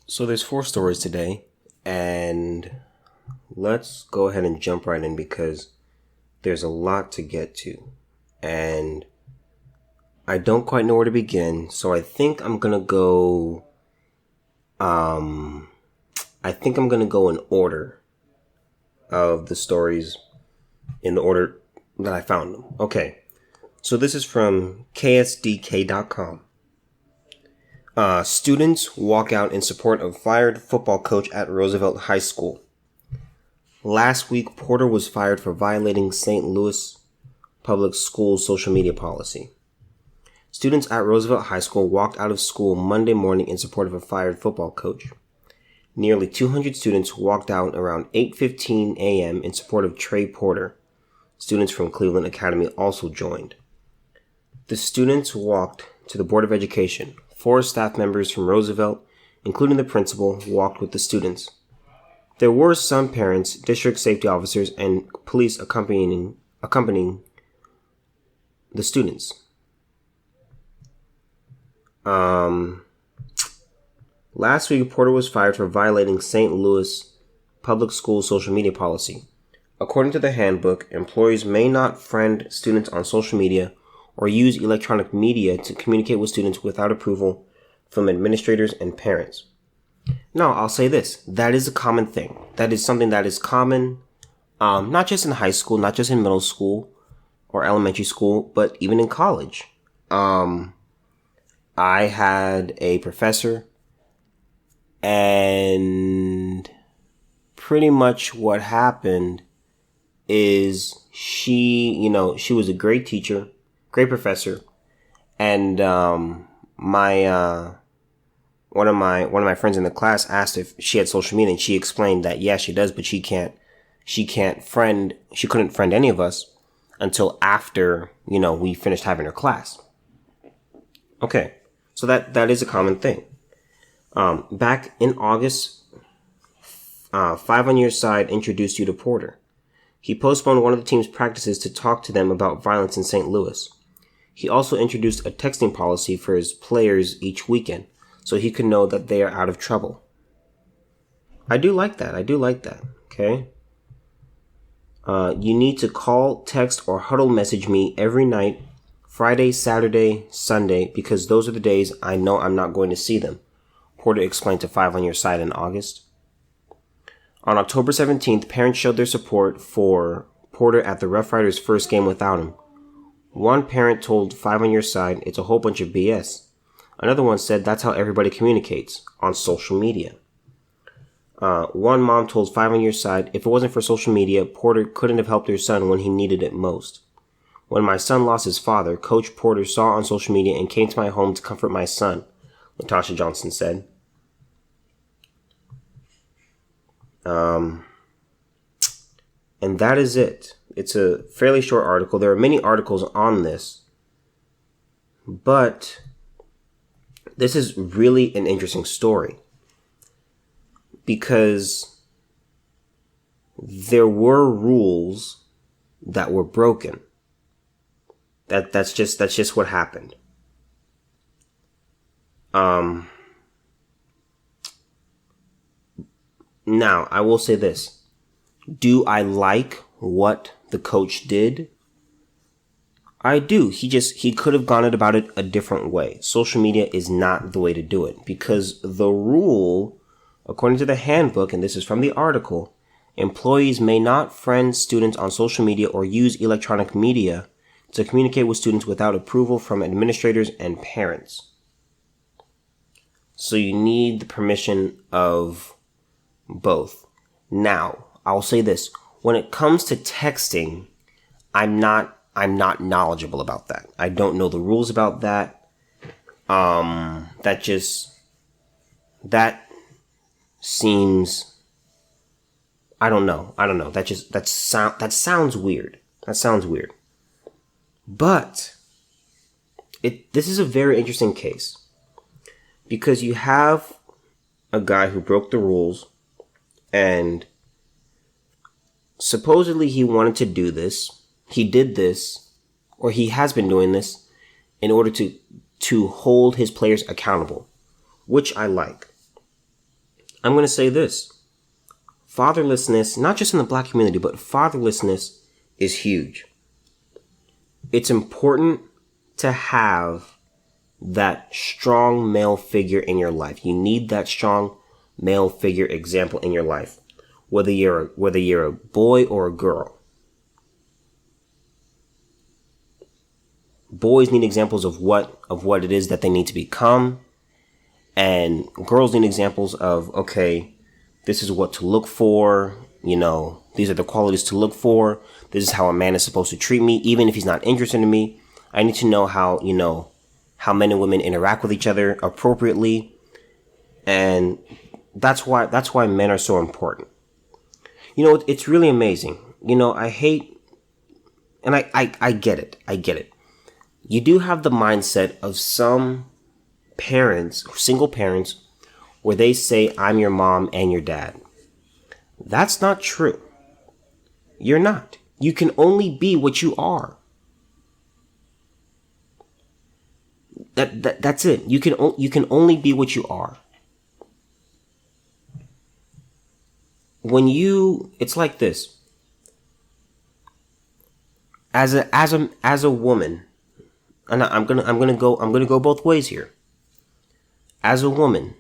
So there's four stories today, and let's go ahead and jump right in because there's a lot to get to, and I don't quite know where to begin. So I think I'm gonna go. I think I'm gonna go in order of the stories in the order that I found them. Okay, so this is from KSDK.com. Students walk out in support of fired football coach at Roosevelt High School. Last week, Porter was fired for violating St. Louis Public Schools social media policy. Students at Roosevelt High School walked out of school Monday morning in support of a fired football coach. Nearly 200 students walked out around 8:15 a.m. in support of Trey Porter. Students from Cleveland Academy also joined. The students walked to the Board of Education. 4 staff members from Roosevelt, including the principal, walked with the students. There were some parents, district safety officers, and police accompanying the students. Last week, Porter was fired for violating St. Louis Public Schools social media policy. According to the handbook, employees may not friend students on social media or use electronic media to communicate with students without approval from administrators and parents. Now, I'll say this. That is a common thing. That is something that is common, not just in high school, not just in middle school or elementary school, but even in college. I had a professor, and pretty much what happened is she was a great teacher, great professor, and one of my friends in the class asked if she had social media, and she explained that yeah, she does, but she couldn't friend any of us until after, we finished having her class. Okay. So that is a common thing. Back in August, Five on Your Side introduced you to Porter. He postponed one of the team's practices to talk to them about violence in St. Louis. He also introduced a texting policy for his players each weekend, so he could know that they are out of trouble. I do like that. Okay. You need to call, text, or huddle message me every night, Friday, Saturday, Sunday, because those are the days I know I'm not going to see them, Porter explained to Five on Your Side in August. On October 17th, parents showed their support for Porter at the Rough Riders' first game without him. One parent told Five on Your Side it's a whole bunch of BS. Another one said that's how everybody communicates, on social media. One mom told Five on Your Side if it wasn't for social media, Porter couldn't have helped her son when he needed it most. When my son lost his father, Coach Porter saw on social media and came to my home to comfort my son, Natasha Johnson said. And that is it. It's a fairly short article. There are many articles on this, but this is really an interesting story because there were rules that were broken. That's just what happened. Now, I will say this. Do I like what the coach did? I do. He could have gone about it a different way. Social media is not the way to do it because the rule, according to the handbook, and this is from the article, employees may not friend students on social media or use electronic media to communicate with students without approval from administrators and parents. So you need the permission of both. Now, I'll say this. When it comes to texting, I'm not knowledgeable about that. I don't know the rules about that. That seems, I don't know. That sounds weird. But this is a very interesting case because you have a guy who broke the rules and supposedly he wanted to do this. He did this, or he has been doing this in order to hold his players accountable, which I like. I'm going to say this. Fatherlessness, not just in the black community, but fatherlessness is huge. It's important to have that strong male figure in your life. You need that strong male figure example in your life, whether you're a boy or a girl. Boys need examples of what it is that they need to become, and girls need examples of, okay, this is what to look for, these are the qualities to look for. This is how a man is supposed to treat me, even if he's not interested in me. I need to know how men and women interact with each other appropriately. And that's why men are so important. It's really amazing. I hate, and I get it. I get it. You do have the mindset of some parents, single parents, where they say, I'm your mom and your dad. That's not true. You're not. You can only be what you are. That's it. You can only be what you are. It's like this. As a woman, and I'm gonna go both ways here. As a woman,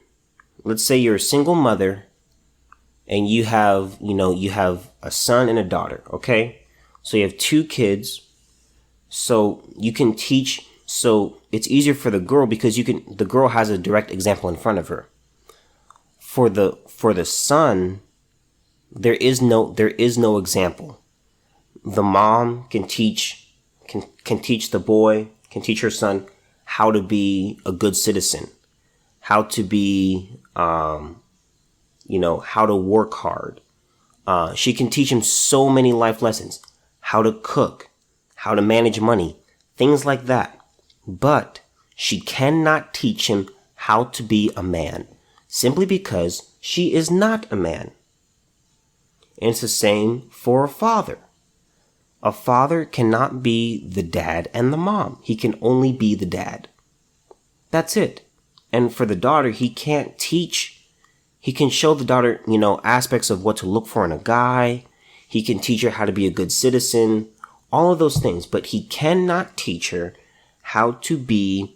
let's say you're a single mother and you have a son and a daughter, okay? So you have 2 kids. So you can teach, so it's easier for the girl because the girl has a direct example in front of her. For the son, there is no example. The mom can teach the boy, can teach her son how to be a good citizen, how to be, how to work hard. She can teach him so many life lessons, how to cook, how to manage money, things like that. But she cannot teach him how to be a man, simply because she is not a man. And it's the same for a father. A father cannot be the dad and the mom. He can only be the dad. That's it. And for the daughter, he can't teach. He can show the daughter, aspects of what to look for in a guy. He can teach her how to be a good citizen, all of those things. But he cannot teach her how to be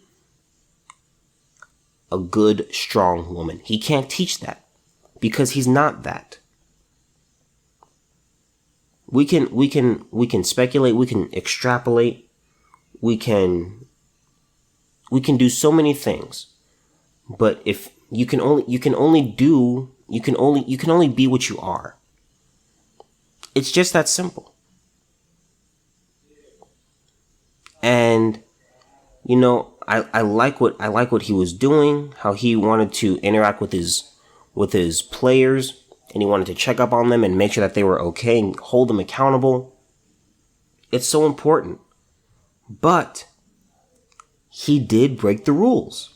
a good, strong woman. He can't teach that because he's not that. We can speculate, we can extrapolate, we can do so many things. But if you can only be what you are. It's just that simple. And I like what he was doing, how he wanted to interact with his players, and he wanted to check up on them and make sure that they were okay and hold them accountable. It's so important. But he did break the rules.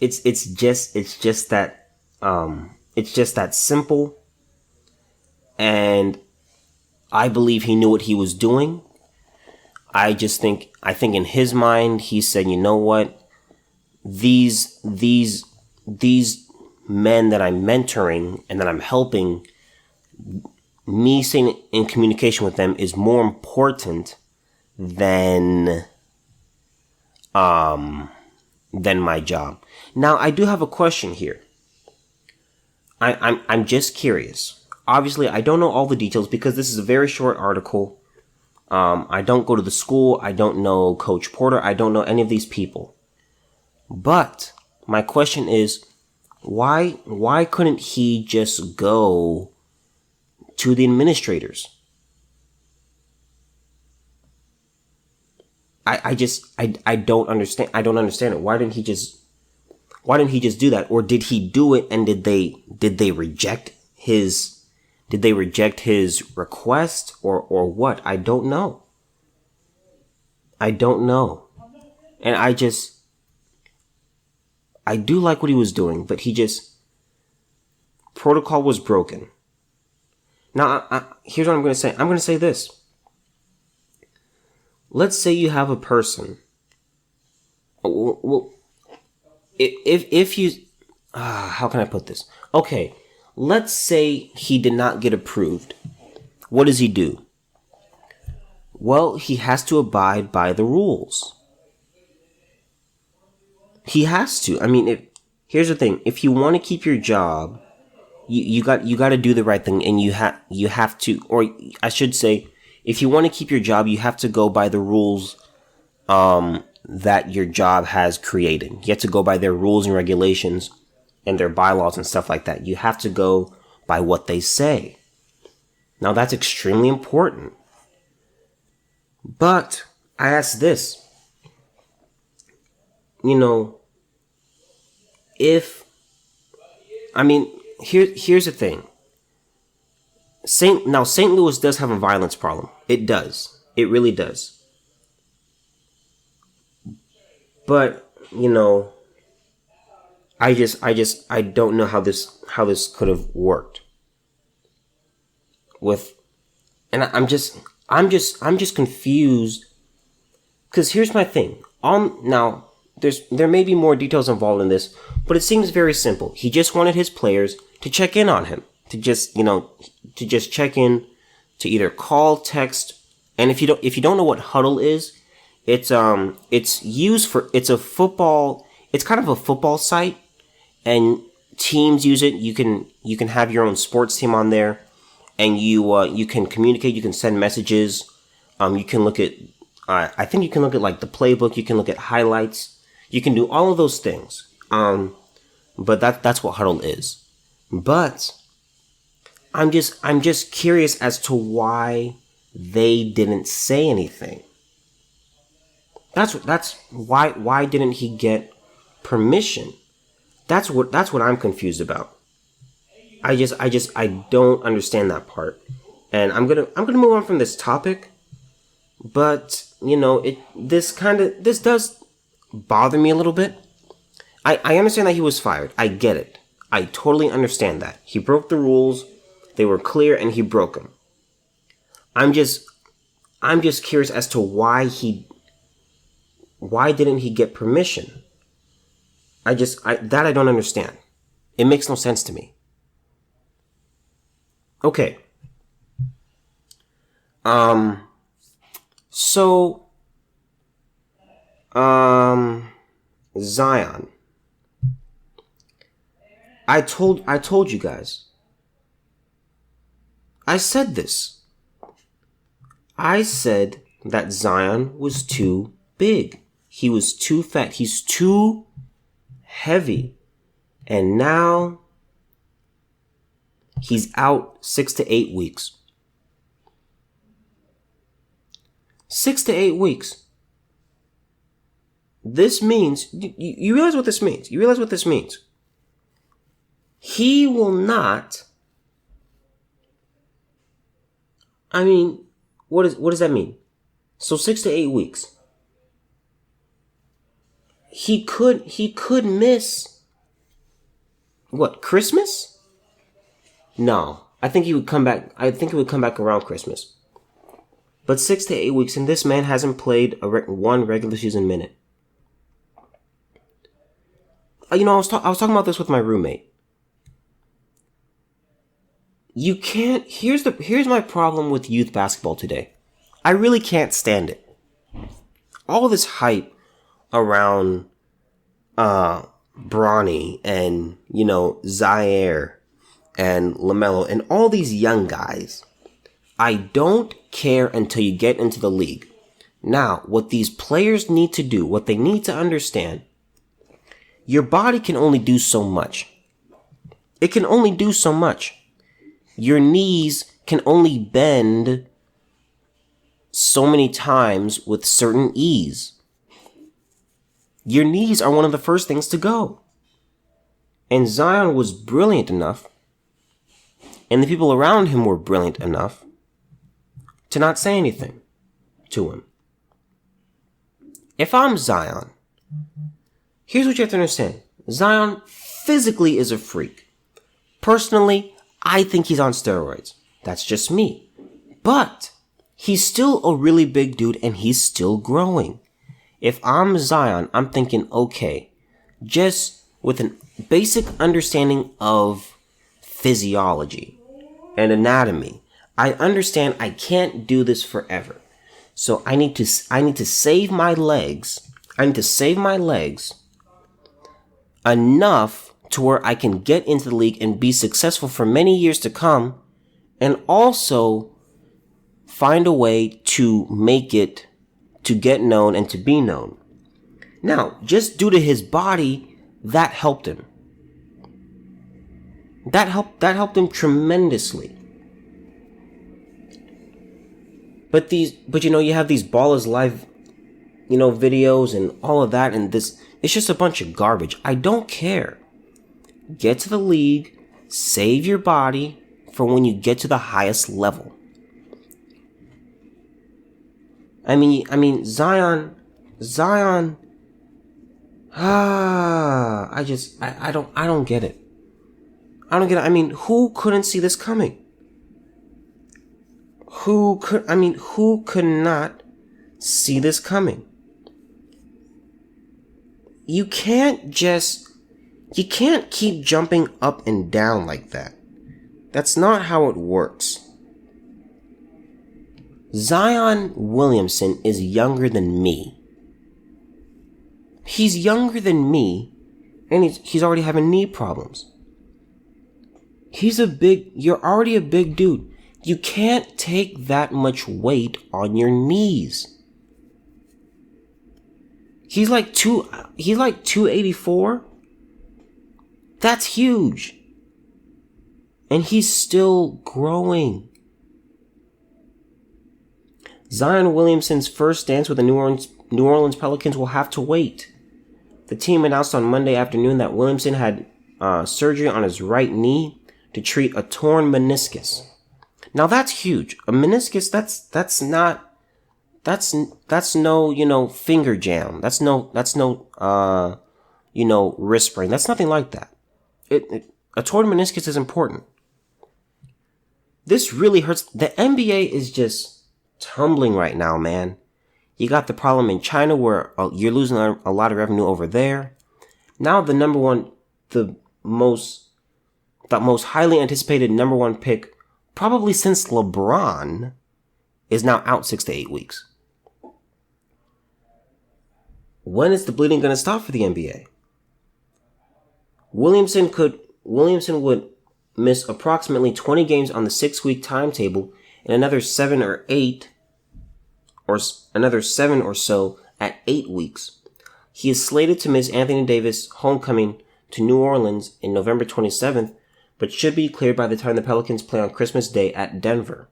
It's just that simple. And I believe he knew what he was doing. I think in his mind he said, you know what? These men that I'm mentoring and that I'm helping, me staying in communication with them is more important than my job. Now, I do have a question here. I'm just curious. Obviously, I don't know all the details because this is a very short article. I don't go to the school. I don't know Coach Porter. I don't know any of these people. But my question is, why couldn't he just go to the administrators? I don't understand. I don't understand it. Why didn't he just do that? Or did he do it and did they reject his request or what? I don't know. And I do like what he was doing, but protocol was broken. Now, here's what I'm going to say. I'm going to say this. Let's say you have a person. Well, if you, how can I put this? Okay, let's say he did not get approved. What does he do? Well, he has to abide by the rules. He has to. I mean, here's the thing: if you want to keep your job, you got to do the right thing, and you have to, or I should say, if you want to keep your job, you have to go by the rules that your job has created. You have to go by their rules and regulations and their bylaws and stuff like that. You have to go by what they say. Now, that's extremely important. But I ask this, here's the thing. St. Louis does have a violence problem. It does. It really does. But, I don't know how this could have worked. I'm just confused. Because here's my thing. Now, there may be more details involved in this, but it seems very simple. He just wanted his players to check in on him. To just check in, to either call, text, and if you don't know what Huddle is, it's kind of a football site, and teams use it. You can have your own sports team on there, and you can communicate. You can send messages. You can look at I think you can look at like the playbook. You can look at highlights. You can do all of those things. But that's what Huddle is. But I'm just curious as to why they didn't say anything. That's why didn't he get permission? That's what I'm confused about. I don't understand that part. And I'm gonna move on from this topic. But this does bother me a little bit. I understand that he was fired. I get it. I totally understand that. He broke the rules. They were clear and he broke them. I'm just curious as to why didn't he get permission? I don't understand. It makes no sense to me. Okay. Zion. I told you guys. I said this. I said that Zion was too big. He was too fat. He's too heavy. And now he's out 6 to 8 weeks. 6 to 8 weeks. This means, you realize what this means? You realize what this means? He will not, what does that mean? So 6 to 8 weeks. He could miss, what, Christmas? No, I think he would come back around Christmas. But 6 to 8 weeks, and this man hasn't played one regular season minute. I was talking about this with my roommate. You can't. Here's my problem with youth basketball today. I really can't stand it. All this hype around Bronny and Zaire and LaMelo and all these young guys. I don't care until you get into the league. Now, what these players need to do, what they need to understand, your body can only do so much. It can only do so much. Your knees can only bend so many times with certain ease. Your knees are one of the first things to go. And Zion was brilliant enough, and the people around him were brilliant enough to not say anything to him. If I'm Zion, here's what you have to understand. Zion physically is a freak. Personally, I think he's on steroids. That's just me. But he's still a really big dude and he's still growing. If I'm Zion, I'm thinking, okay, just with a basic understanding of physiology and anatomy. I understand I can't do this forever. So I need to save my legs. I need to save my legs enough to where I can get into the league and be successful for many years to come, and also find a way to make it, to get known and to be known. Now, just due to his body, that helped him. That helped him tremendously. But you have these Ball is Live, videos and all of that, and this, it's just a bunch of garbage. I don't care. Get to the league, save your body for when you get to the highest level. I mean, Zion, I don't get it. I don't get it. I mean, who couldn't see this coming? Who could not see this coming? You can't keep jumping up and down like that. That's not how it works. Zion Williamson is younger than me. He's younger than me, and he's already having knee problems. You're already a big dude. You can't take that much weight on your knees. He's like 284. That's huge. And he's still growing. Zion Williamson's first dance with the New Orleans Pelicans will have to wait. The team announced on Monday afternoon that Williamson had surgery on his right knee to treat a torn meniscus. Now that's huge. A meniscus, that's no, finger jam. That's no, wrist sprain. That's nothing like that. A torn meniscus is important. This really hurts. The NBA is just tumbling right now, man. You got the problem in China where you're losing a lot of revenue over there. Now the most highly anticipated number one pick, probably since LeBron, is now out 6 to 8 weeks. When is the bleeding going to stop for the NBA? Williamson would miss approximately 20 games on the 6-week timetable and another 7 or so at 8 weeks. He is slated to miss Anthony Davis' homecoming to New Orleans in November 27th, but should be cleared by the time the Pelicans play on Christmas Day at Denver.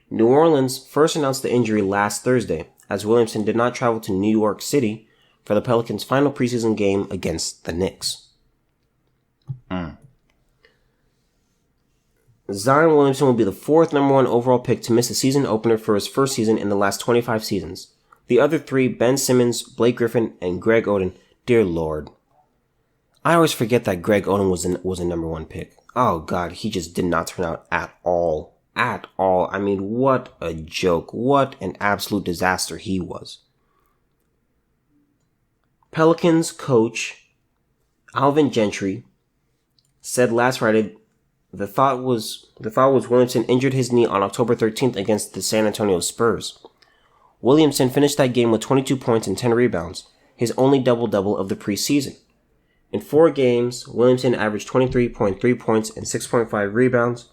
New Orleans first announced the injury last Thursday, as Williamson did not travel to New York City for the Pelicans' final preseason game against the Knicks. Zion Williamson will be the 4th number 1 overall pick to miss a season opener for his first season in the last 25 seasons. The other 3, Ben Simmons, Blake Griffin, and Greg Oden, dear Lord. I always forget that Greg Oden was a number 1 pick. Oh God, he just did not turn out at all. At all. I mean, what a joke. What an absolute disaster he was. Pelicans coach Alvin Gentry said last Friday the thought was Williamson injured his knee on October 13th against the San Antonio Spurs. Williamson finished that game with 22 points and 10 rebounds, his only double-double of the preseason. In 4 games, Williamson averaged 23.3 points and 6.5 rebounds,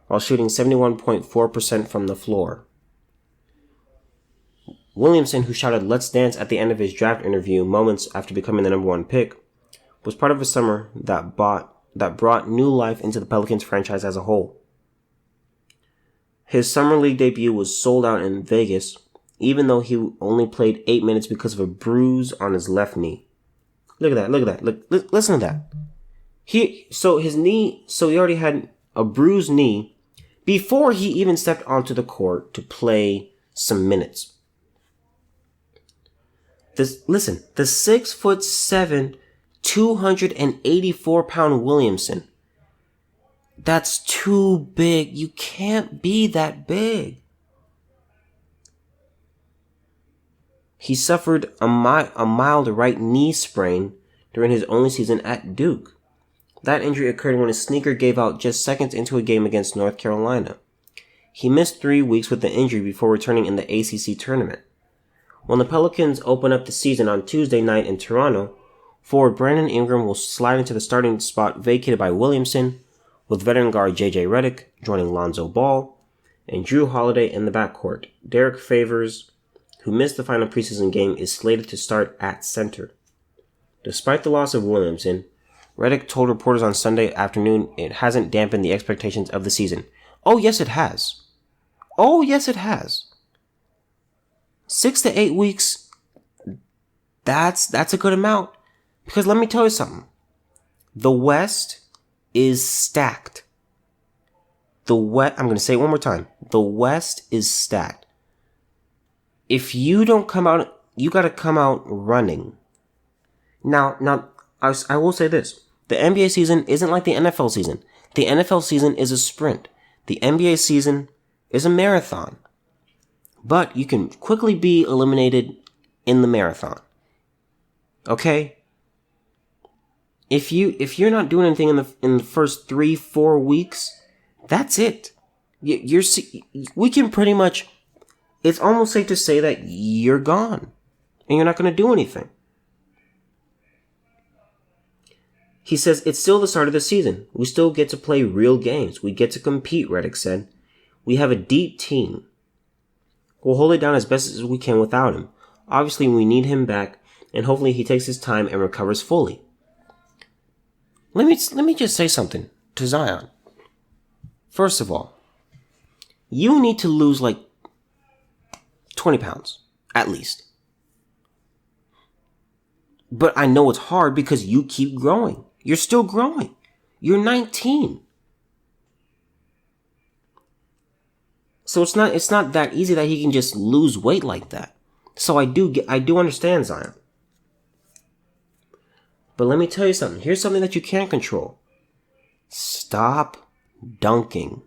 while shooting 71.4% from the floor. Williamson, who shouted "Let's dance" at the end of his draft interview moments after becoming the number 1 pick, was part of a summer that brought new life into the Pelicans franchise as a whole. His summer league debut was sold out in Vegas, even though he only played 8 minutes because of a bruise on his left knee. Look at that. Listen to that. He already had a bruised knee before he even stepped onto the court to play some minutes. The 6'7", 284-pound Williamson. That's too big. You can't be that big. He suffered a mild right knee sprain during his only season at Duke. That injury occurred when his sneaker gave out just seconds into a game against North Carolina. He missed 3 weeks with the injury before returning in the ACC tournament. When the Pelicans open up the season on Tuesday night in Toronto, forward Brandon Ingram will slide into the starting spot vacated by Williamson, with veteran guard J.J. Redick joining Lonzo Ball and Jrue Holiday in the backcourt. Derek Favors, who missed the final preseason game, is slated to start at center. Despite the loss of Williamson, Redick told reporters on Sunday afternoon it hasn't dampened the expectations of the season. Oh, yes, it has. Oh, yes, it has. 6 to 8 weeks, that's a good amount. Because let me tell you something. The West is stacked. I'm going to say it one more time. The West is stacked. If you don't come out, you got to come out running. Now, I will say this. The NBA season isn't like the NFL season. The NFL season is a sprint. The NBA season is a marathon. But you can quickly be eliminated in the marathon. Okay? If you're not doing anything in the first 3-4 weeks, that's it. We can pretty much, it's almost safe to say that you're gone and you're not going to do anything. He says it's still the start of the season. We still get to play real games. We get to compete, Redick said. We have a deep team. We'll hold it down as best as we can without him. Obviously, we need him back, and hopefully he takes his time and recovers fully. Let me just say something to Zion. First of all, you need to lose like 20 pounds, at least. But I know it's hard because you keep growing. You're still growing. You're 19. So it's not that easy that he can just lose weight like that. So I do understand Zion. But let me tell you something. Here's something that you can't control. Stop dunking.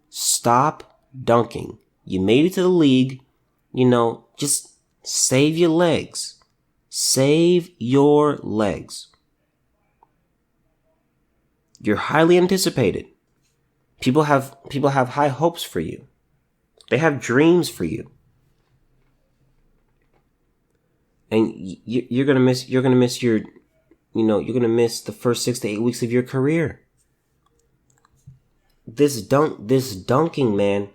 Stop dunking. You made it to the league. Just save your legs. Save your legs. You're highly anticipated. People have high hopes for you. They have dreams for you. And you're gonna miss the first 6 to 8 weeks of your career. This dunking, man.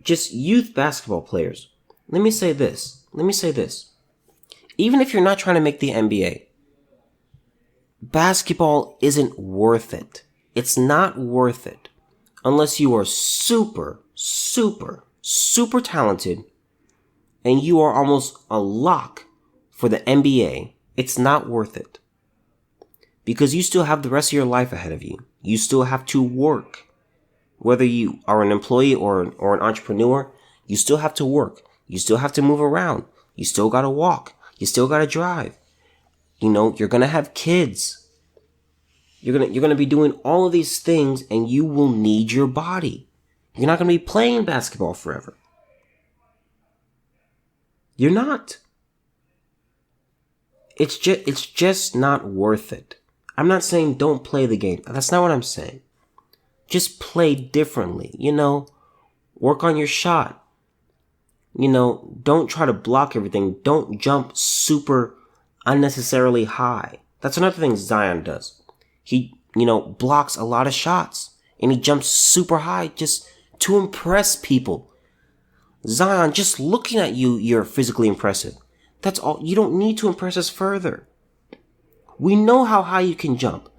Just youth basketball players. Let me say this. Even if you're not trying to make the NBA, basketball isn't worth it. It's not worth it unless you are super, super, super talented and you are almost a lock for the NBA. It's not worth it. Because you still have the rest of your life ahead of you. You still have to work. Whether you are an employee or an entrepreneur, you still have to work. You still have to move around. You still gotta walk. You still gotta drive. You're gonna have kids. You're gonna be doing all of these things, and you will need your body. You're not gonna be playing basketball forever. You're not. It's just not worth it. I'm not saying don't play the game. That's not what I'm saying. Just play differently. Work on your shot. Don't try to block everything. Don't jump super unnecessarily high. That's another thing Zion does. He, blocks a lot of shots and he jumps super high just to impress people. Zion, just looking at you, you're physically impressive. That's all. You don't need to impress us further. We know how high you can jump.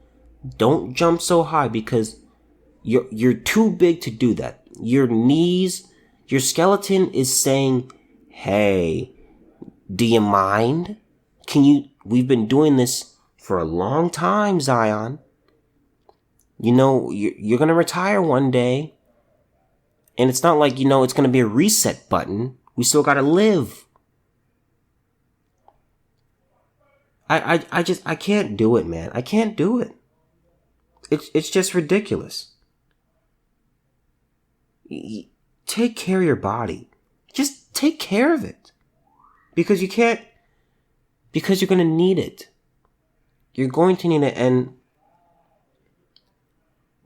Don't jump so high because you're too big to do that. Your knees, your skeleton is saying, hey, do you mind? We've been doing this for a long time, Zion. You're going to retire one day. And it's not like, it's going to be a reset button. We still got to live. I can't do it, man. I can't do it. It's just ridiculous. Take care of your body. Just take care of it. Because you can't Because you're going to need it. You're going to need it. And,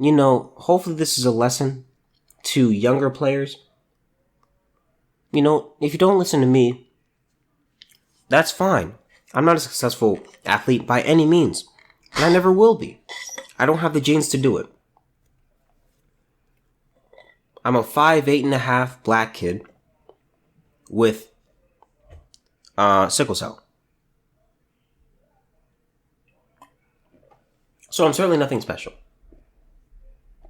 hopefully this is a lesson to younger players. If you don't listen to me, that's fine. I'm not a successful athlete by any means. And I never will be. I don't have the genes to do it. I'm a 5'8.5" black kid with sickle cell. So I'm certainly nothing special.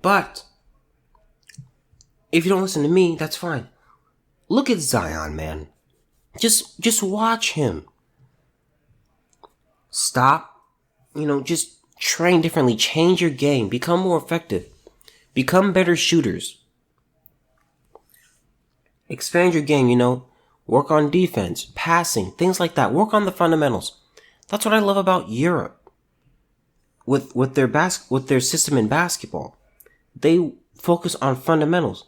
But if you don't listen to me, that's fine. Look at Zion, man. Just watch him. Stop. Just train differently. Change your game. Become more effective. Become better shooters. Expand your game, Work on defense, passing, things like that. Work on the fundamentals. That's what I love about Europe. With their system in basketball. They focus on fundamentals.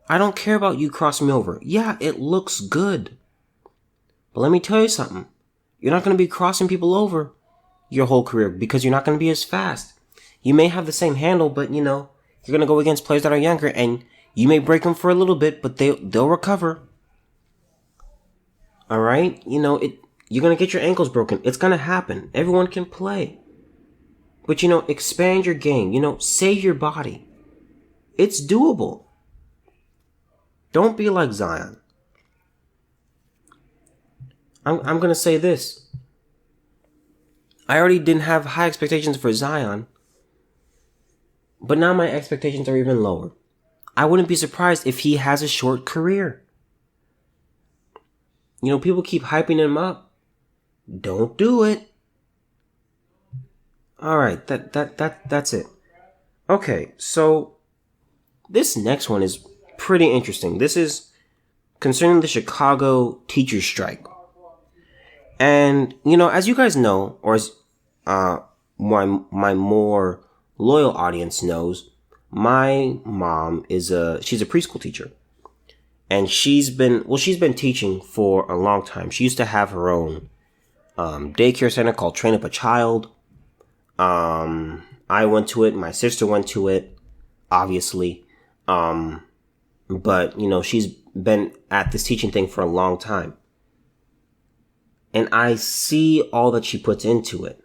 I don't care about you crossing me over. Yeah, it looks good. But let me tell you something. You're not going to be crossing people over your whole career because you're not going to be as fast. You may have the same handle, but you're going to go against players that are younger and you may break them for a little bit, but they'll recover. All right? You're going to get your ankles broken. It's going to happen. Everyone can play. But, expand your game. Save your body. It's doable. Don't be like Zion. I'm going to say this. I already didn't have high expectations for Zion. But now my expectations are even lower. I wouldn't be surprised if he has a short career. People keep hyping him up. Don't do it. All right, that's it. Okay, so this next one is pretty interesting. This is concerning the Chicago teachers strike. And, as you guys know, or as my more loyal audience knows, my mom she's a preschool teacher. And she's been teaching for a long time. She used to have her own daycare center called Train Up a Child. I went to it. My sister went to it, obviously. But, she's been at this teaching thing for a long time. And I see all that she puts into it.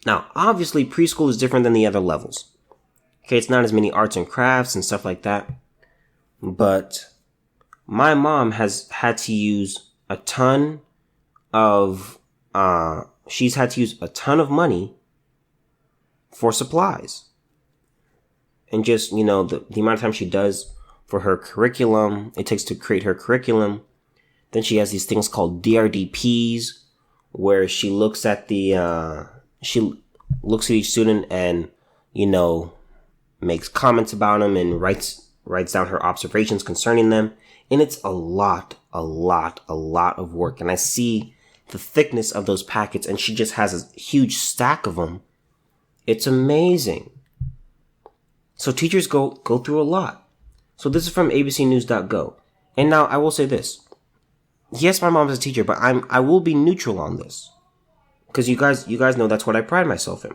Now, obviously, preschool is different than the other levels. Okay, it's not as many arts and crafts and stuff like that. But my mom has had to use a ton of, she's had to use a ton of money for supplies. And just, the amount of time she does for her curriculum, it takes to create her curriculum. Then she has these things called DRDPs, where she looks at each student and, makes comments about them and writes down her observations concerning them. And it's a lot of work. And I see the thickness of those packets, and she just has a huge stack of them. It's amazing. So teachers go through a lot. So this is from abcnews.go. And now I will say this. Yes, my mom's a teacher, but I will be neutral on this. Because you guys know that's what I pride myself in.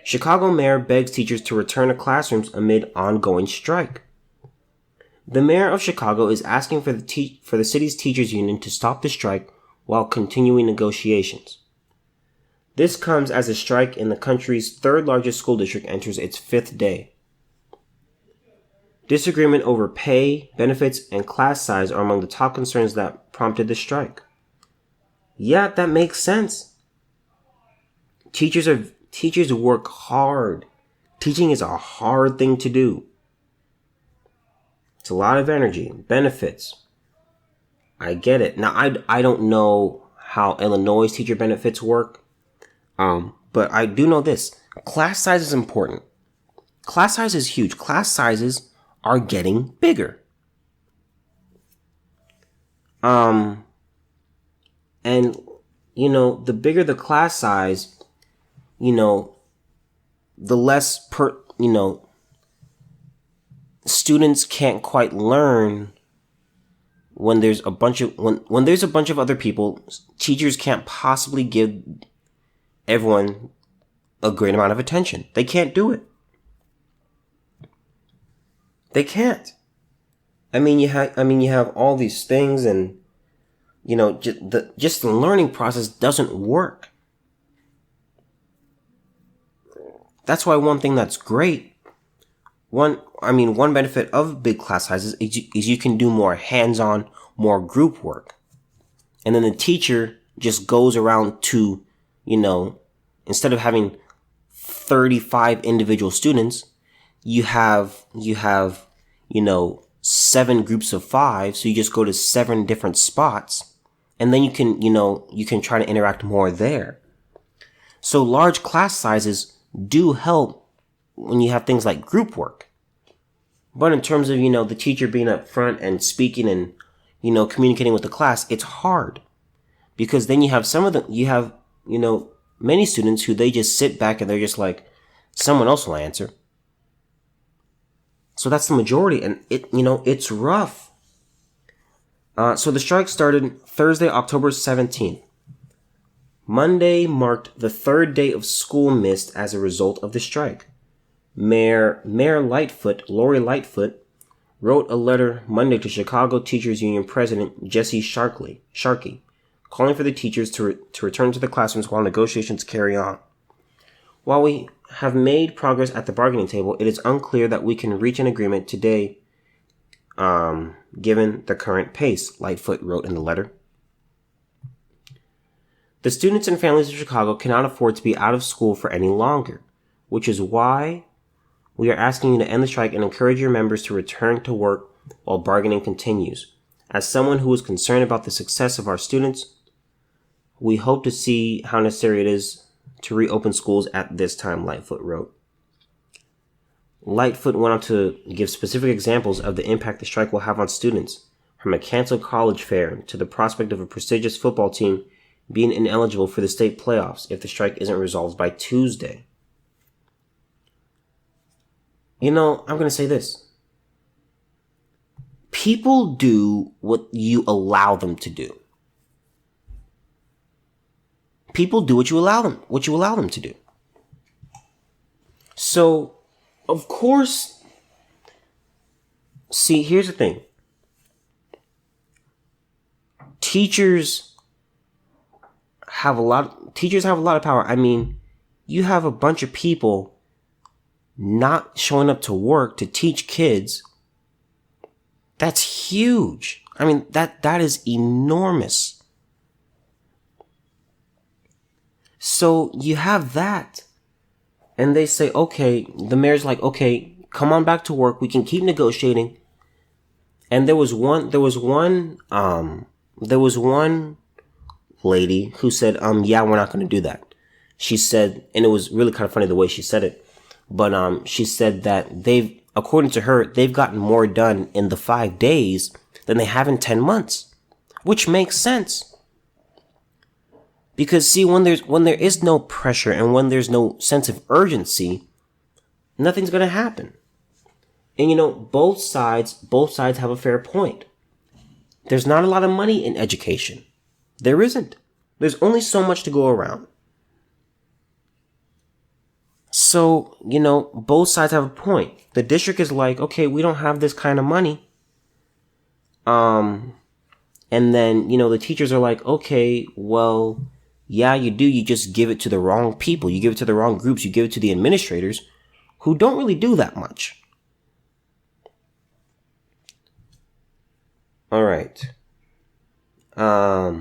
Chicago mayor begs teachers to return to classrooms amid ongoing strike. The mayor of Chicago is asking for the city's teachers union to stop the strike while continuing negotiations. This comes as a strike in the country's third largest school district enters its fifth day. Disagreement over pay, benefits, and class size are among the top concerns that prompted the strike. Yeah, that makes sense. Teachers work hard. Teaching is a hard thing to do. It's a lot of energy, benefits. I get it. Now, I don't know how Illinois' teacher benefits work, but I do know this. Class size is important. Class size is huge. Class sizes are getting bigger. And, the bigger the class size, the less students can't quite learn when there's a bunch of when there's a bunch of other people, teachers can't possibly give everyone a great amount of attention. They can't do it. They can't. I mean, you have all these things, and just the learning process doesn't work. That's why one thing that's great, one benefit of big class sizes is you can do more hands-on, more group work. And then the teacher just goes around to, instead of having 35 individual students, you have 7 groups of 5. So you just go to 7 different spots, and then you can try to interact more there. So large class sizes do help when you have things like group work. But in terms of, the teacher being up front and speaking and, communicating with the class, it's hard. Because then you have many students who they just sit back and they're just like, someone else will answer. So that's the majority, and it's rough. So the strike started Thursday, October 17th. Monday marked the 3rd day of school missed as a result of the strike. Mayor Lightfoot, Lori Lightfoot, wrote a letter Monday to Chicago Teachers Union President Jesse Sharkey, calling for the teachers to return to the classrooms while negotiations carry on. While we have made progress at the bargaining table, it is unclear that we can reach an agreement today, given the current pace, Lightfoot wrote in the letter. The students and families of Chicago cannot afford to be out of school for any longer, which is why we are asking you to end the strike and encourage your members to return to work while bargaining continues. As someone who is concerned about the success of our students, we hope to see how necessary it is to reopen schools at this time, Lightfoot wrote. Lightfoot went on to give specific examples of the impact the strike will have on students, from a canceled college fair to the prospect of a prestigious football team being ineligible for the state playoffs if the strike isn't resolved by Tuesday. I'm going to say this. People do what you allow them to do. People do what you allow them to do. So, of course, see, here's the thing. Teachers have a lot of power. I mean, you have a bunch of people not showing up to work to teach kids. That's huge. I mean, that is enormous. So you have that. And they say, okay, the mayor's like, okay, come on back to work. We can keep negotiating. And there was one lady who said, yeah, we're not going to do that. She said, and it was really kind of funny the way she said it, but she said that according to her, they've gotten more done in the 5 days than they have in 10 months, which makes sense. Because see, when there is no pressure and when there's no sense of urgency, nothing's going to happen. And both sides have a fair point. There's not a lot of money in education. There isn't. There's only so much to go around. So, both sides have a point. The district is like, okay, we don't have this kind of money. And then, the teachers are like, okay, well, yeah, you do. You just give it to the wrong people. You give it to the wrong groups. You give it to the administrators who don't really do that much. All right. Let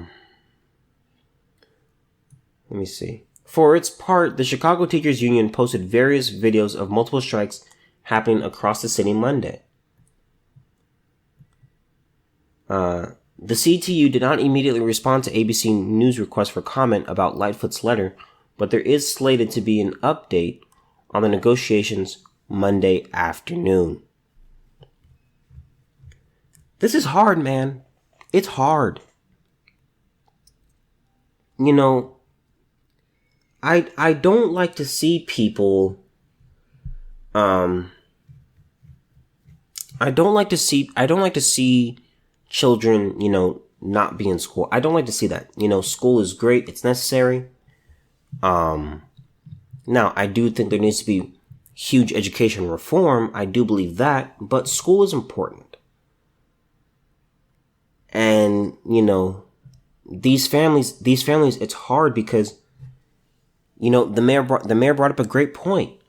me see. For its part, the Chicago Teachers Union posted various videos of multiple strikes happening across the city Monday. The CTU did not immediately respond to ABC News' request for comment about Lightfoot's letter, but there is slated to be an update on the negotiations Monday afternoon. This is hard, man. It's hard. I don't like to see people, I don't like to see children, not be in school. I don't like to see that. School is great. It's necessary. Now, I do think there needs to be huge education reform. I do believe that, but school is important. And, these families, it's hard because, the mayor brought up a great point.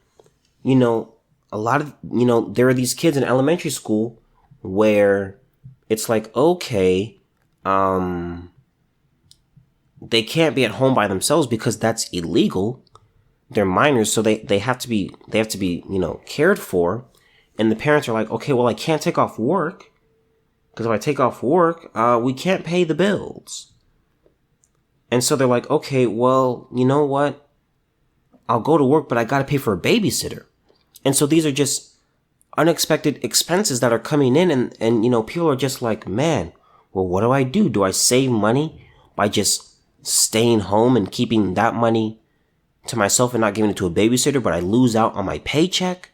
A lot of, there are these kids in elementary school where it's like, okay, they can't be at home by themselves because that's illegal. They're minors, so they have to be cared for. And the parents are like, okay, well, I can't take off work because if I take off work, we can't pay the bills. And so they're like, okay, well, you know what? I'll go to work, but I got to pay for a babysitter. And so these are just unexpected expenses that are coming in, and people are just like, man, well, what do I do? Do I save money by just staying home and keeping that money to myself and not giving it to a babysitter, but I lose out on my paycheck?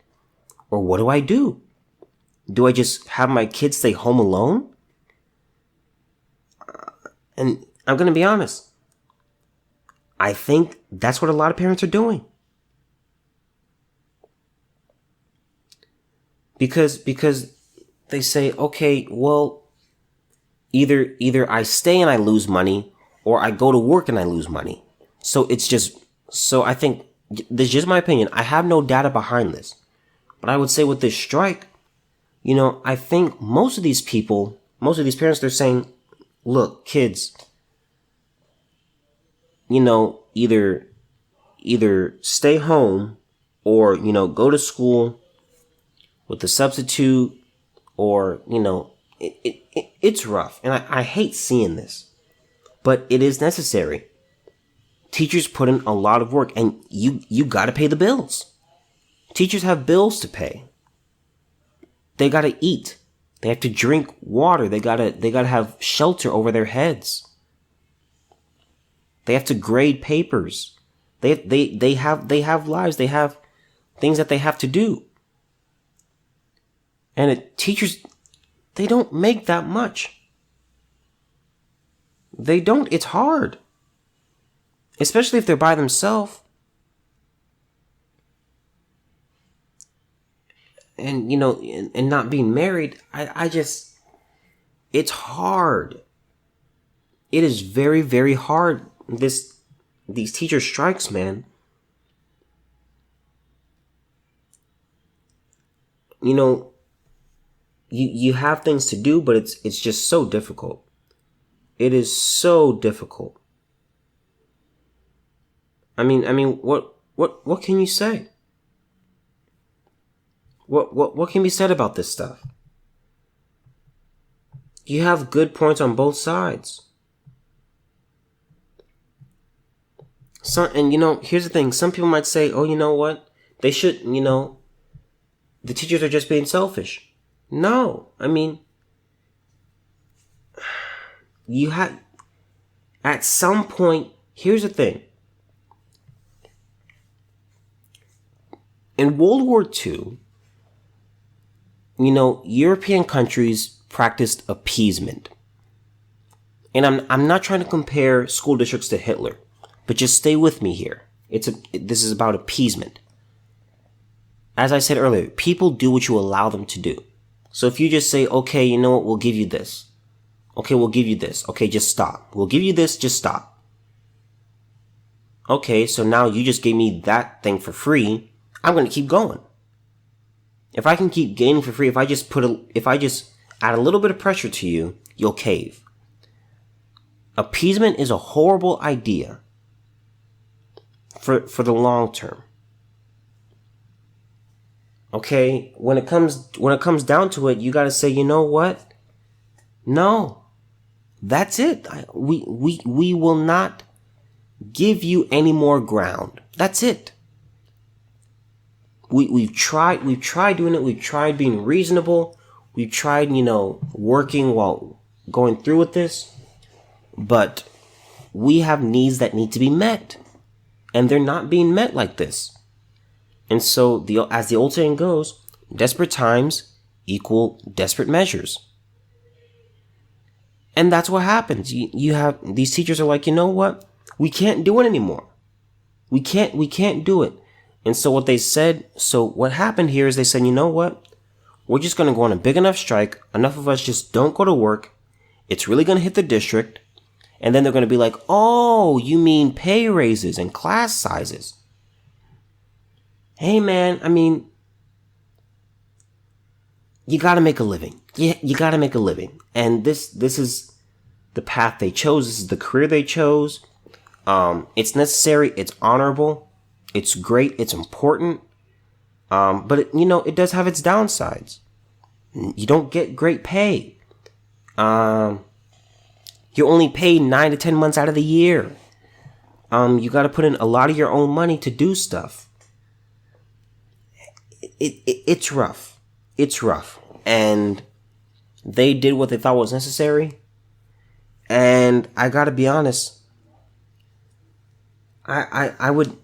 Or what do I do? Do I just have my kids stay home alone? And I'm going to be honest. I think that's what a lot of parents are doing. Because they say, okay, well, either I stay and I lose money, or I go to work and I lose money. So I think, this is just my opinion. I have no data behind this. But I would say with this strike, I think most of these parents, they're saying, look, kids, either stay home or, go to school with a substitute, or, it's rough. And I hate seeing this, but it is necessary. Teachers put in a lot of work, and you got to pay the bills. Teachers have bills to pay. They got to eat. They have to drink water. They got to have shelter over their heads. They have to grade papers. They have lives. They have things that they have to do. And teachers, they don't make that much. They don't. It's hard. Especially if they're by themselves. And, and not being married, it's hard. It is very, very hard. These teacher strikes, man. You have things to do, but it's just so difficult. It is so difficult. I mean, what can you say? What can be said about this stuff? You have good points on both sides. And here's the thing. Some people might say, oh, you know what? They should, the teachers are just being selfish. No, I mean, at some point, here's the thing. In World War II, European countries practiced appeasement. And I'm not trying to compare school districts to Hitler, but just stay with me here. This is about appeasement. As I said earlier, people do what you allow them to do. So if you just say, okay, you know what, we'll give you this. Okay, we'll give you this. Okay, just stop. We'll give you this, just stop. Okay, so now you just gave me that thing for free. I'm going to keep going. If I can keep gaining for free, if I just add a little bit of pressure to you, you'll cave. Appeasement is a horrible idea for the long term. Okay, when it comes down to it, you got to say, you know what? No. That's it. We will not give you any more ground. That's it. We've tried doing it. We've tried being reasonable. We've tried, working while going through with this. But we have needs that need to be met. And they're not being met like this. And so, as the old saying goes, desperate times equal desperate measures. And that's what happens. You have these teachers are like, you know what? We can't do it anymore. We can't do it. And so what happened here is they said, you know what? We're just going to go on a big enough strike. Enough of us just don't go to work. It's really going to hit the district. And then they're going to be like, oh, you mean pay raises and class sizes. Hey, man, I mean, you got to make a living. Yeah, you got to make a living. And this is the path they chose. This is the career they chose. It's necessary. It's honorable. It's great. It's important. But it does have its downsides. You don't get great pay. You're only paid 9 to 10 months out of the year. You got to put in a lot of your own money to do stuff. It's rough. It's rough. And they did what they thought was necessary. And I gotta be honest, I would,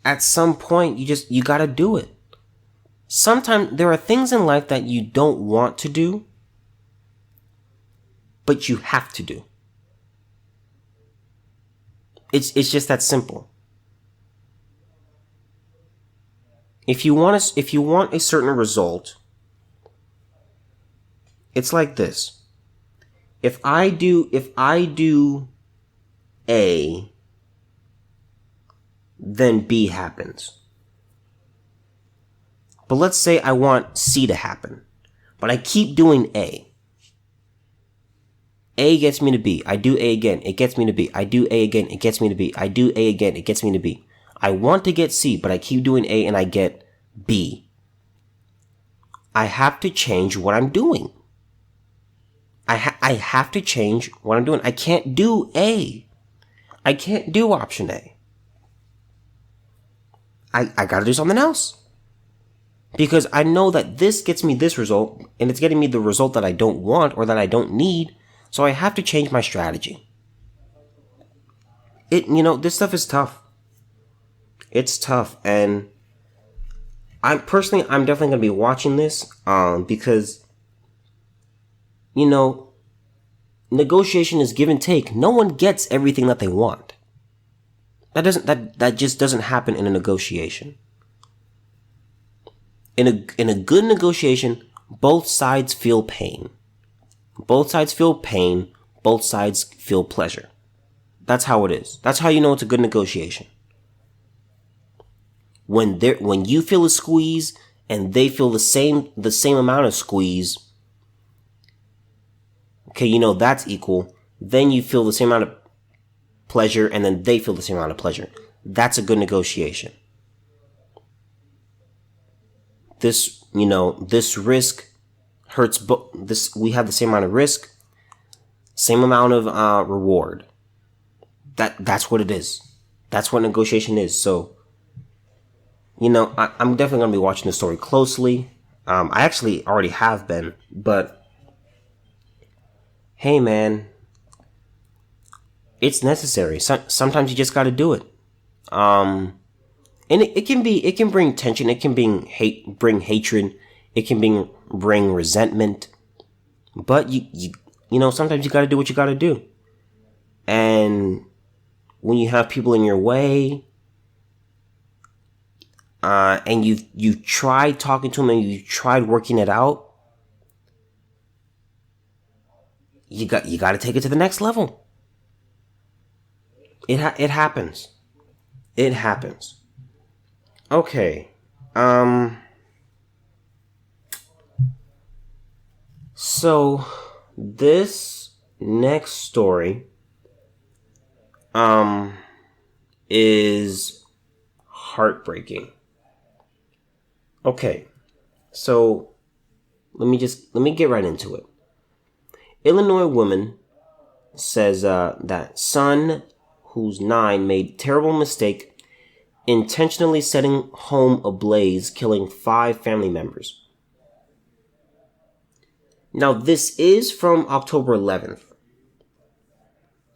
at some point, you gotta do it. Sometimes there are things in life that you don't want to do, but you have to do. It's just that simple. If you want a certain result, it's like this. If I do A, then B happens. But let's say I want C to happen, but I keep doing A. A gets me to B. I do A again. It gets me to B. I do A again. It gets me to B. I do A again. It gets me to B. I want to get C, but I keep doing A and I get B. I have to change what I'm doing. I have to change what I'm doing. I can't do A. I can't do option A. I gotta do something else. Because I know that this gets me this result, and it's getting me the result that I don't want or that I don't need, so I have to change my strategy. This stuff is tough. It's tough, and I'm definitely gonna be watching this, because negotiation is give and take. No one gets everything that they want. That just doesn't happen in a negotiation. In a good negotiation, both sides feel pain. Both sides feel pain. Both sides feel pleasure. That's how it is. That's how you know it's a good negotiation. When you feel a squeeze and they feel the same amount of squeeze, okay, that's equal. Then you feel the same amount of pleasure, and then they feel the same amount of pleasure. That's a good negotiation. This risk hurts we have the same amount of risk, same amount of reward. That's what it is. That's what negotiation is. So, I'm definitely going to be watching this story closely. I actually already have been, but hey, man, it's necessary. Sometimes you just got to do it. And it can bring tension. It can bring hatred. It can bring resentment. But sometimes you got to do what you got to do. And when you have people in your way, and you tried talking to them and you tried working it out, you got to take it to the next level. It happens. It happens. Okay. So this next story is heartbreaking. Okay. So let me get right into it. Illinois woman says that son who's 9 made terrible mistake intentionally setting home ablaze, killing 5 family members. Now, this is from October 11th,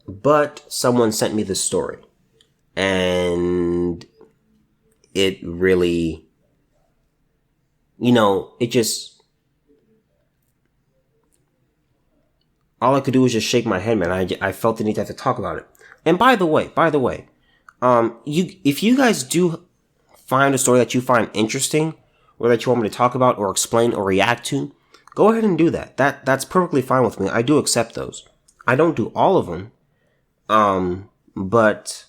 but someone sent me this story, and it really, it just, all I could do was just shake my head, man. I felt the need to have to talk about it. And by the way, if you guys do find a story that you find interesting, or that you want me to talk about, or explain, or react to, go ahead and do that. That's perfectly fine with me. I do accept those. I don't do all of them. But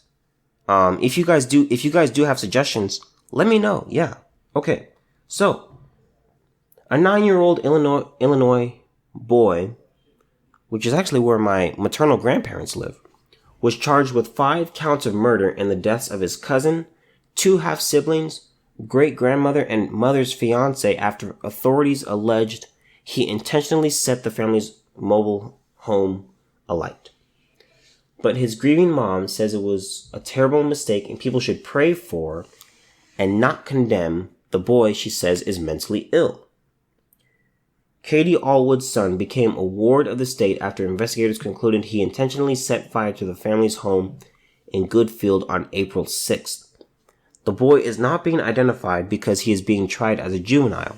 if you guys do have suggestions, let me know. Yeah. Okay. So, a 9-year-old Illinois boy, which is actually where my maternal grandparents live, was charged with 5 counts of murder in the deaths of his cousin, 2 half-siblings, great-grandmother, and mother's fiance after authorities alleged he intentionally set the family's mobile home alight. But his grieving mom says it was a terrible mistake and people should pray for and not condemn the boy she says is mentally ill. Katie Allwood's son became a ward of the state after investigators concluded he intentionally set fire to the family's home in Goodfield on April 6th. The boy is not being identified because he is being tried as a juvenile.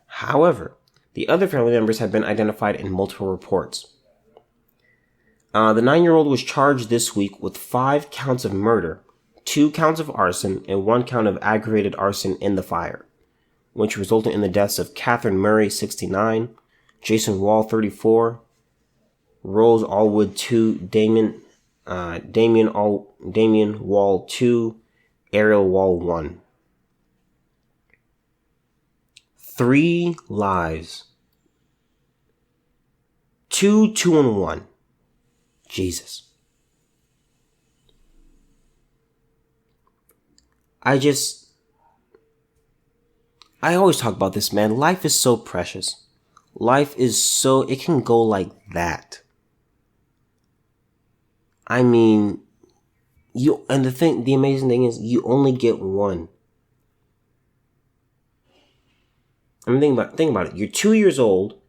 However, the other family members have been identified in multiple reports. The 9-year-old was charged this week with 5 counts of murder, 2 counts of arson, and 1 count of aggravated arson in the fire, which resulted in the deaths of Catherine Murray, 69, Jason Wall, 34, Rose Allwood, 2, Damien Wall, 2, Ariel Wall, 1. 3 lives. 2 and 1. Jesus. I always talk about this, man. Life is so precious. Life is so, it can go like that. I mean, the amazing thing is you only get one. I mean, think about it. You're 2 years old.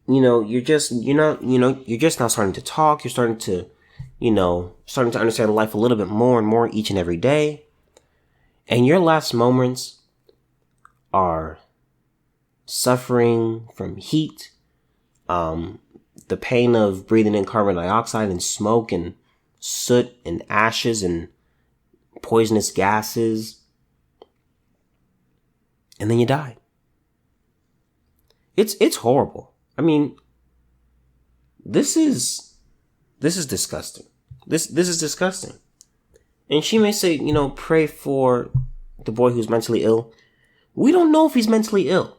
You're just now starting to talk. You're starting to understand life a little bit more and more each and every day. And your last moments are suffering from heat, the pain of breathing in carbon dioxide and smoke and soot and ashes and poisonous gases. And then you die. It's horrible. I mean, this is disgusting. This is disgusting. And she may say, pray for the boy who's mentally ill. We don't know if he's mentally ill.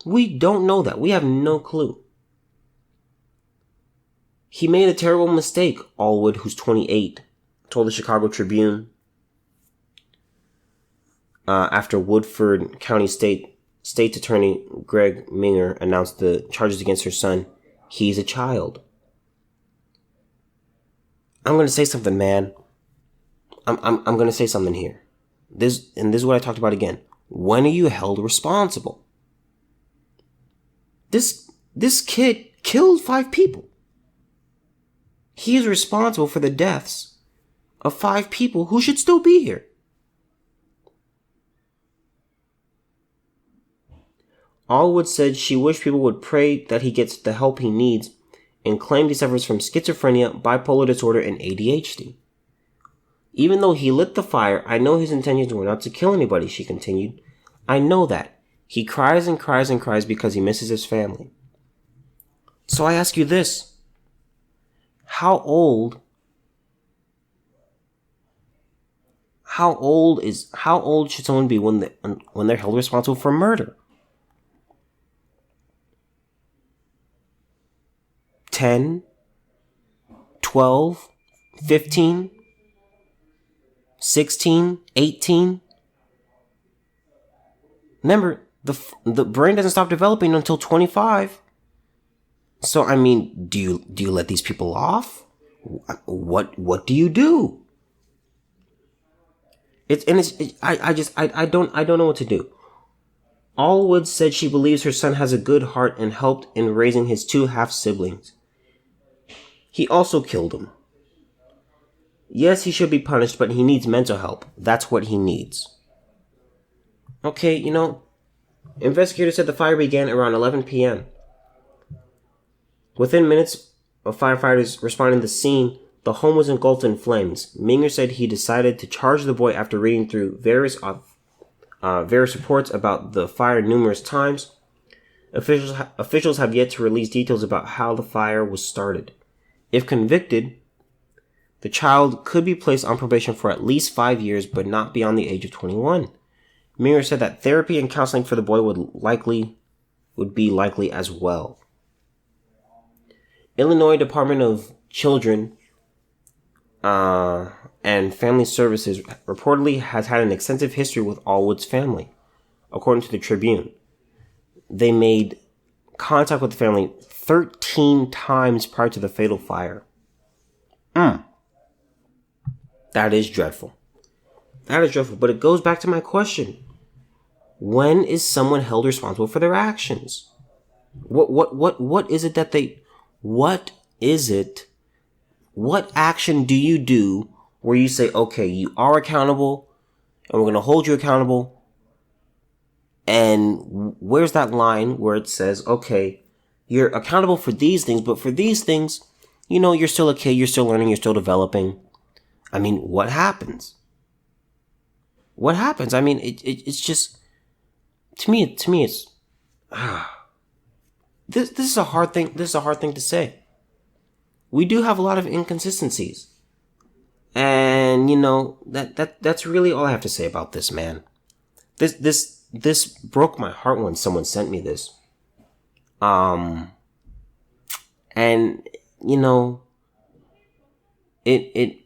We don't know that. We have no clue. He made a terrible mistake, Allwood, who's 28, told the Chicago Tribune after Woodford County State Attorney Greg Minger announced the charges against her son. He's a child. I'm going to say something, man. I'm going to say something here. This is what I talked about again. When are you held responsible? This kid killed 5 people. He is responsible for the deaths of 5 people who should still be here. Allwood said she wished people would pray that he gets the help he needs and claimed he suffers from schizophrenia, bipolar disorder, and ADHD. Even though he lit the fire, I know his intentions were not to kill anybody, she continued. I know that. He cries and cries and cries because he misses his family. So I ask you this. How old should someone be when they're held responsible for murder? 10, 12, 15, 16, 18. Remember, the brain doesn't stop developing until 25. So, I mean, do you let these people off? What do you do? I don't know what to do. Allwood said she believes her son has a good heart and helped in raising his 2 half-siblings. He also killed him. Yes, he should be punished, but he needs mental help. That's what he needs. Okay, investigators said the fire began around 11 p.m. Within minutes of firefighters responding to the scene, the home was engulfed in flames. Minger said he decided to charge the boy after reading through various reports about the fire numerous times. Officials have yet to release details about how the fire was started. If convicted, the child could be placed on probation for at least 5 years, but not beyond the age of 21. Minger said that therapy and counseling for the boy would be likely as well. Illinois Department of Children and Family Services reportedly has had an extensive history with Allwood's family, according to the Tribune. They made contact with the family 13 times prior to the fatal fire. That is dreadful. That is dreadful. But it goes back to my question. When is someone held responsible for their actions? What is it that they... What is it? What action do you do where you say, okay, you are accountable and we're going to hold you accountable? And where's that line where it says, okay, you're accountable for these things, but for these things, you're still a kid, you're still learning, you're still developing. I mean, what happens? What happens? I mean, it's just, to me, it's, this is a hard thing. This is a hard thing to say. We do have a lot of inconsistencies. And, that's really all I have to say about this, man. This broke my heart when someone sent me this. And, it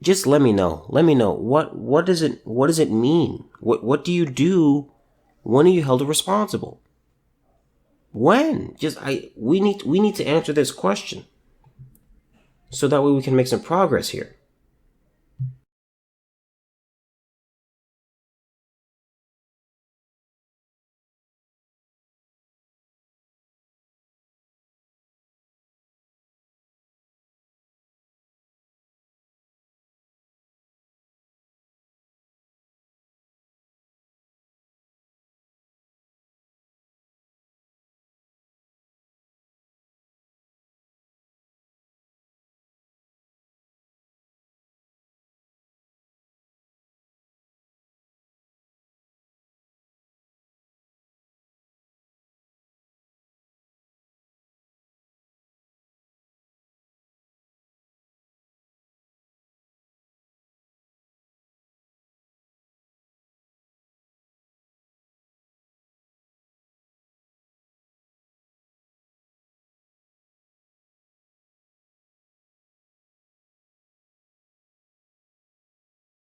just let me know. Let me know. What does it mean? What do you do? When are you held responsible? When? We need to answer this question. So that way we can make some progress here.